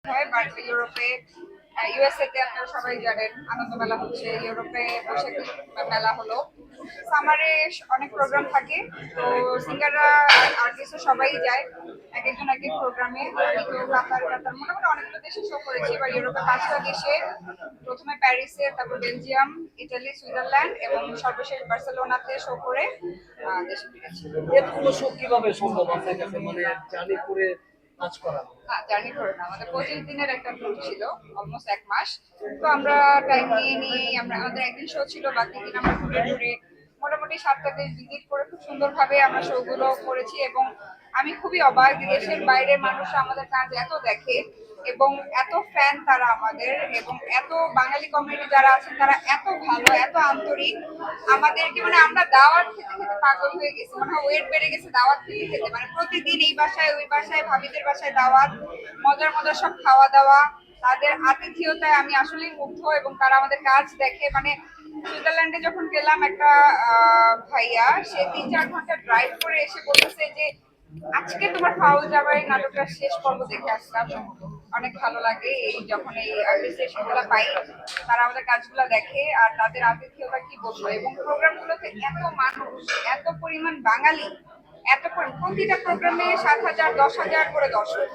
হয় ইউরোপে ইউএসএ তে আপনারা সবাই জানেন আনন্দ মেলা হচ্ছে, ইউরোপে বৈশাখী মেলা হলো। সামারে অনেক প্রোগ্রাম থাকে, তো সিঙ্গাররা আর্টিস্ট সবাই যায় এক একজন এক এক প্রোগ্রামে। তো কাতার কাতার মোটামুটি অনেকগুলো দেশে শো করেছি। এবার ইউরোপে 5টা দেশে, প্রথমে প্যারিসে, তারপর বেলজিয়াম, ইটালি, সুইজারল্যান্ড এবং সর্বশেষ বার্সেলোনাতে শো করে দেশে ফিরেছি। এতগুলো শো কিভাবে সম্ভব আপনার কাছে, মানে জার্নি করে কাজ করা? জার্নি করে না, আমাদের 25 দিনের একটা ট্যুর ছিল, অলমোস্ট 1 মাস। তো আমরা টাইম নিয়ে নিয়ে আমরা আমাদের একদিন শো ছিল, বাকি দিন আমরা ঘুরে ঘুরে মোটামুটি 7টা দেশ ভিজিট করে খুব সুন্দরভাবে আমরা শো গুলো করেছি। এবং আমি খুবই অবাক যে দেশের বাইরের মানুষরা আমাদের কাজ এত দেখে এবং এত ফ্যান তারা আমাদের, এবং এত বাঙালি কমিউনিটি যারা আছেন তারা এত ভালো, এত আন্তরিক আমাদেরকে। মানে আমরা দাওয়াত খেতে খেতে পাগল হয়ে গেছি, মানে ওয়েট বেড়ে গেছে দাওয়াত খেতে খেতে। মানে প্রতিদিন এই বাসায় ওই বাসায় ভাবিদের বাসায় দাওয়াত, মজার মজার সব খাওয়া দাওয়া, তাদের আতিথেয়তায় আমি আসলেই মুগ্ধ। এবং তারা আমাদের কাজ দেখে, মানে সুইজারল্যান্ডে যখন গেলাম, একটা ভাইয়া সে 3-4 ঘন্টা ড্রাইভ করে এসে বলতেছে যে আজকে তোমার ফাউল জামাই নাটকটা শেষ পর্ব দেখে আসলাম। অনেক ভালো লাগে এই যখন এই অ্যাপ্রিসিয়েশন গুলা পাই, তারা আমাদের কাজগুলো দেখে আর তাদের আতিথেয়তা কি বলবো। এবং প্রোগ্রামগুলোতে এত মানুষ, এত পরিমাণ বাঙালি, এত প্রতিটা প্রোগ্রামে 7,000 10,000 করে দর্শক।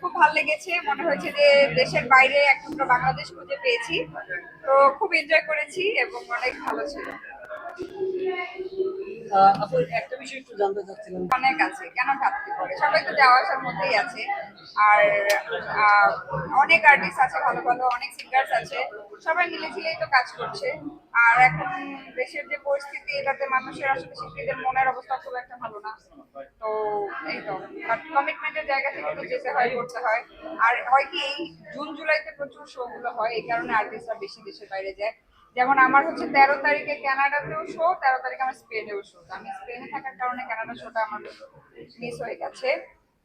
খুব ভালো লেগেছে, মনে হয়েছে যে দেশের বাইরে একমাত্র বাংলাদেশ খুঁজে পেয়েছি। তো খুব এনজয় করেছি এবং অনেক ভালো ছিল। আপু, একটা বিষয় একটু জানতে চাচ্ছিলাম। অনেক আছে, কেন ঘাটতি পড়ে, সবাই তো যাওয়া আসার মধ্যেই আছে। আর আহ, অনেক আর্টিস্ট আছে ভালো ভালো, অনেক সিঙ্গার্স আছে, সবাই মিলে ঝিলেই তো কাজ করছে। আর এখন দেশের যে পরিস্থিতি, এটাতে মানুষের আসলে শিল্পীদের মনের অবস্থা খুব একটা ভালো না। তো এই তো, বাট কমিটমেন্টের জায়গা থেকে তো যেতে হয়, করতে হয়। আর হয় কি, এই জুন জুলাইতে প্রচুর শো গুলো হয়, এই কারণে আর্টিস্টরা বেশি দেশের বাইরে যায়। যেমন আমার হচ্ছে 13 তারিখে কানাডাতেও শো, 13 তারিখে আমার স্পেনেও শো। আমি স্পেনে থাকার কারণে কানাডা শোটা আমার মিস হয়ে গেছে।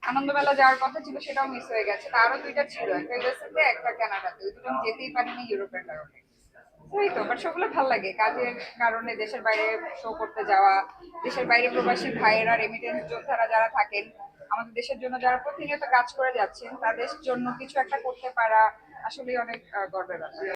আনন্দমেলা যাওয়ার কথা ছিল, সেটাও মিস হয়ে গেছে। তা আরো 2টা ছিল, একটা ইউএসএতে একটা কানাডাতে, ওই দুটো আমি যেতেই পারিনি ইউরোপের কারণে। ওই তো, বাট শোগুলো ভালো লাগে কাজের কারণে দেশের বাইরে শো করতে যাওয়া। দেশের বাইরে প্রবাসী ভাইয়েরা, রেমিটেন্স যোদ্ধারা যারা থাকেন, আমাদের দেশের জন্য যারা প্রতিনিয়ত কাজ করে যাচ্ছেন, তাদের জন্য কিছু একটা করতে পারা আসলে অনেক গর্বের ব্যাপার।